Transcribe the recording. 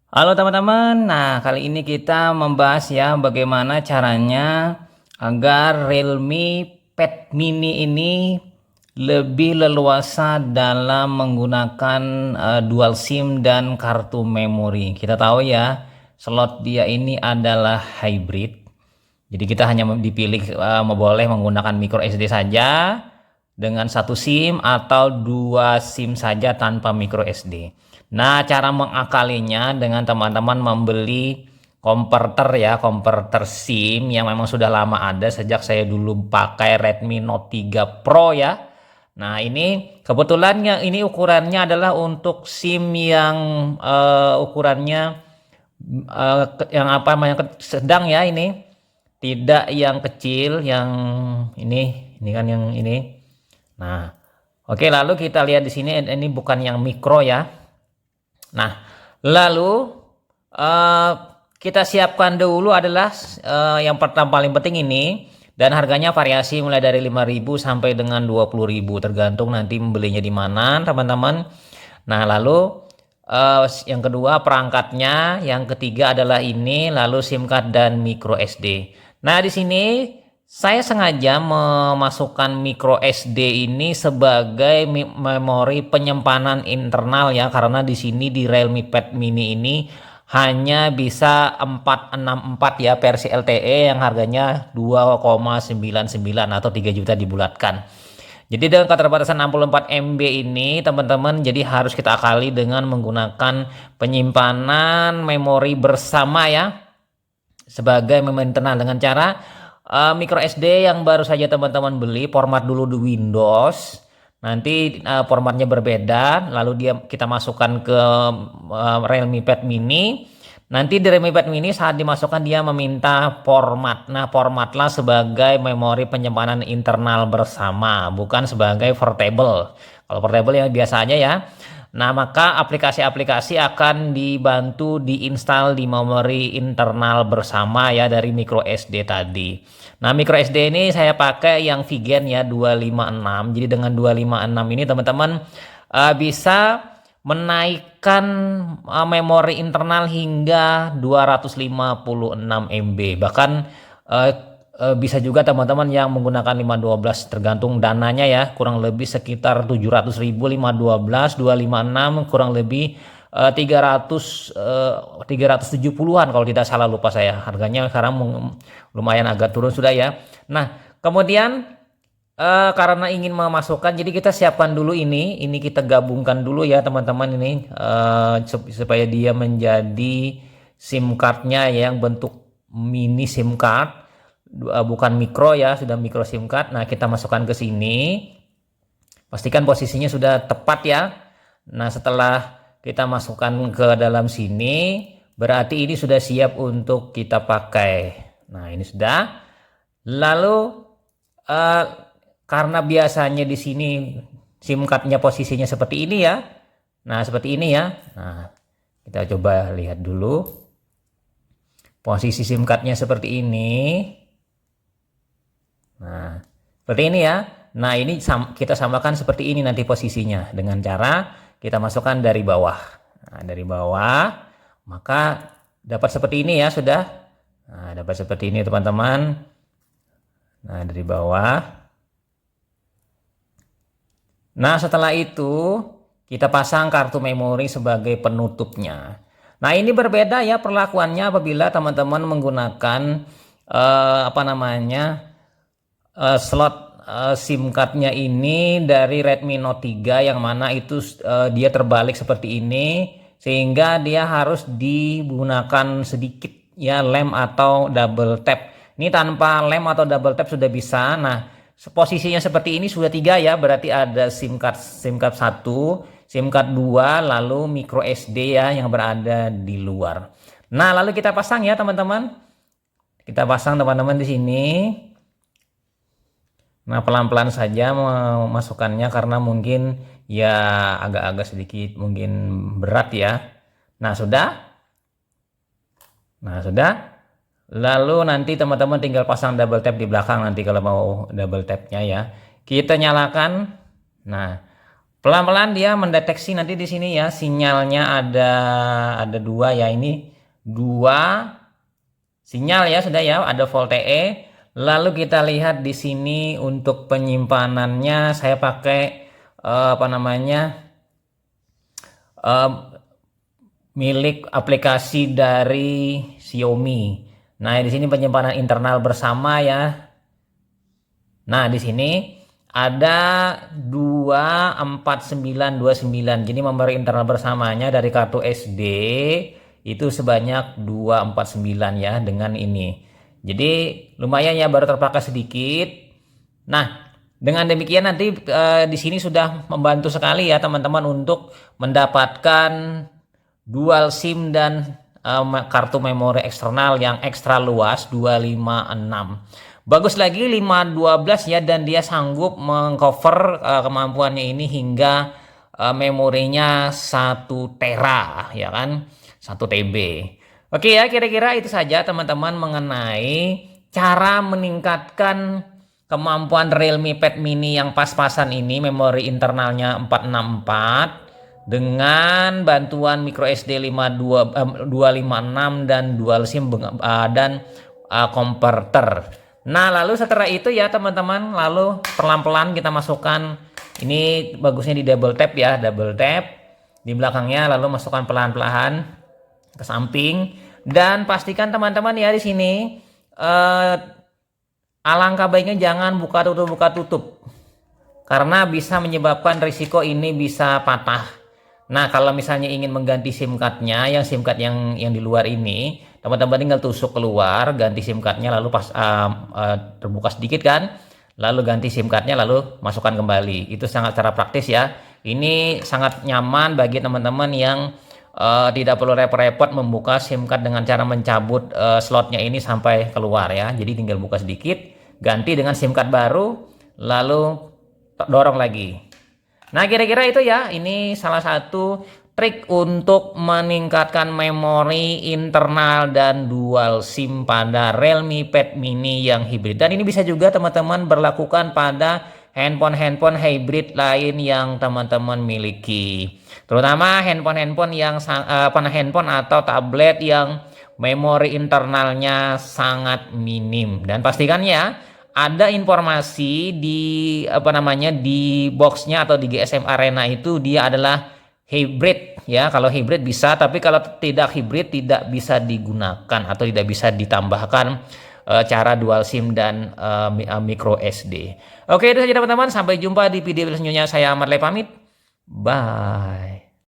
Halo teman-teman, nah kali ini kita membahas ya bagaimana caranya agar Realme Pad Mini ini lebih leluasa dalam menggunakan dual SIM dan kartu memori. Kita tahu ya, slot dia ini adalah hybrid. Jadi kita hanya dipilih boleh menggunakan micro SD saja dengan satu SIM atau dua SIM saja tanpa micro SD. Nah, cara mengakalinya dengan teman-teman membeli konverter ya, konverter SIM yang memang sudah lama ada sejak saya dulu pakai Redmi Note 3 Pro ya. Nah, ini kebetulan yang ini ukurannya adalah untuk SIM yang ukurannya yang apa yang sedang ya ini. Tidak yang kecil, yang ini kan yang ini. Nah, oke, lalu kita lihat di sini ini bukan yang mikro ya. Nah, lalu uh, kita siapkan dulu adalah yang pertama paling penting ini, dan harganya variasi mulai dari 5.000 sampai dengan 20.000 tergantung nanti membelinya di mana, teman-teman. Nah, lalu yang kedua perangkatnya, yang ketiga adalah ini, lalu SIM card dan micro SD. Nah, di sini saya sengaja memasukkan micro SD ini sebagai memori penyimpanan internal ya, karena di sini di Realme Pad Mini ini hanya bisa 464 ya versi LTE yang harganya 2,99 atau 3 juta dibulatkan. Jadi dengan keterbatasan 64 MB ini teman-teman, jadi harus kita akali dengan menggunakan penyimpanan memori bersama ya, sebagai memori internal dengan cara micro SD yang baru saja teman-teman beli, format dulu di Windows. Nanti formatnya berbeda, lalu kita masukkan ke Realme Pad Mini. Nanti di Realme Pad Mini saat dimasukkan dia meminta format. Nah, formatlah sebagai memori penyimpanan internal bersama, bukan sebagai portable. Kalau portable yang biasa aja ya. Nah, maka aplikasi-aplikasi akan dibantu diinstal di memori internal bersama ya dari micro SD tadi. Nah, micro SD ini saya pakai yang Vigen ya 256. Jadi dengan 256 ini teman-teman bisa menaikkan memori internal hingga 256 MB. Bahkan bisa juga teman-teman yang menggunakan 512, tergantung dananya ya, kurang lebih sekitar 700.000 512 256 kurang lebih 370-an kalau tidak salah, lupa saya. Harganya sekarang lumayan agak turun sudah ya. Nah, kemudian karena ingin memasukkan, jadi kita siapkan dulu ini kita gabungkan dulu ya teman-teman ini supaya dia menjadi SIM cardnya yang bentuk mini SIM card, bukan mikro ya, sudah mikro SIM card. Nah, kita masukkan ke sini, pastikan posisinya sudah tepat ya. Nah, setelah kita masukkan ke dalam sini, berarti ini sudah siap untuk kita pakai. Nah, ini sudah. Lalu karena biasanya di sini SIM cardnya posisinya seperti ini ya. Nah, seperti ini ya. Nah, kita coba lihat dulu. Posisi SIM cardnya seperti ini. Nah, seperti ini ya. Nah, ini kita samakan seperti ini nanti posisinya dengan cara kita masukkan dari bawah. Nah, dari bawah, maka dapat seperti ini ya sudah. Nah, dapat seperti ini teman-teman. Nah, dari bawah. Nah, setelah itu kita pasang kartu memori sebagai penutupnya. Nah, ini berbeda ya perlakuannya apabila teman-teman menggunakan slot SIM cardnya ini dari Redmi Note 3, yang mana itu dia terbalik seperti ini, sehingga dia harus digunakan sedikit ya lem atau double tap. Ini tanpa lem atau double tap sudah bisa. Nah, posisinya seperti ini sudah 3 ya, berarti ada SIM card 1, SIM card 2, lalu micro SD ya yang berada di luar. Nah, lalu kita pasang ya teman-teman. Kita pasang teman-teman di sini. Nah, pelan-pelan saja memasukkannya karena mungkin ya agak-agak sedikit mungkin berat ya. Nah, sudah. Nah, sudah. Lalu nanti teman-teman tinggal pasang double tap di belakang nanti kalau mau double tapnya ya. Kita nyalakan. Nah, Pelan-pelan dia mendeteksi nanti di sini ya, sinyalnya ada dua ya, ini dua sinyal ya, sudah ya, ada VoLTE. Lalu kita lihat di sini untuk penyimpanannya saya pakai apa namanya, eh, milik aplikasi dari Xiaomi. Nah, di sini penyimpanan internal bersama ya. Nah, di sini ada 24929. Jadi memori internal bersamanya dari kartu SD itu sebanyak 249 ya dengan ini. Jadi lumayan ya, baru terpakai sedikit. Nah, dengan demikian nanti di sini sudah membantu sekali ya teman-teman untuk mendapatkan dual SIM dan kartu memori eksternal yang ekstra luas 256. Bagus lagi 512 ya, dan dia sanggup mengcover kemampuannya ini hingga memorinya 1 tera ya kan, 1 TB. Oke ya, kira-kira itu saja teman-teman mengenai cara meningkatkan kemampuan Realme Pad Mini yang pas-pasan ini, memori internalnya 464 dengan bantuan micro SD 256 dan dual SIM dan konverter. Nah, lalu setelah itu ya teman-teman, lalu pelan-pelan kita masukkan, ini bagusnya di double tap ya, double tap di belakangnya, lalu masukkan pelan-pelan ke samping, dan pastikan teman-teman ya di sini alangkah baiknya jangan buka tutup karena bisa menyebabkan risiko ini bisa patah. Nah, kalau misalnya ingin mengganti SIM cardnya, yang SIM card yang di luar ini, teman-teman tinggal tusuk keluar, ganti SIM cardnya, lalu pas terbuka sedikit kan, lalu ganti SIM cardnya, lalu masukkan kembali. Itu sangat cara praktis ya. Ini sangat nyaman bagi teman-teman yang tidak perlu repot-repot membuka SIM card dengan cara mencabut slotnya ini sampai keluar ya. Jadi tinggal buka sedikit, ganti dengan SIM card baru, lalu dorong lagi. Nah, kira-kira itu ya, ini salah satu trik untuk meningkatkan memori internal dan dual SIM pada Realme Pad Mini yang hybrid. Dan ini bisa juga teman-teman berlakukan pada handphone-handphone hybrid lain yang teman-teman miliki. Terutama handphone-handphone yang handphone atau tablet yang memori internalnya sangat minim. Dan pastikan ya, ada informasi di di boxnya atau di GSM Arena itu dia adalah hybrid ya. Kalau hybrid bisa, tapi kalau tidak hybrid tidak bisa digunakan atau tidak bisa ditambahkan cara dual SIM dan micro SD. Oke, itu saja teman-teman, sampai jumpa di video selanjutnya. Saya Ahmad Le pamit. Bye.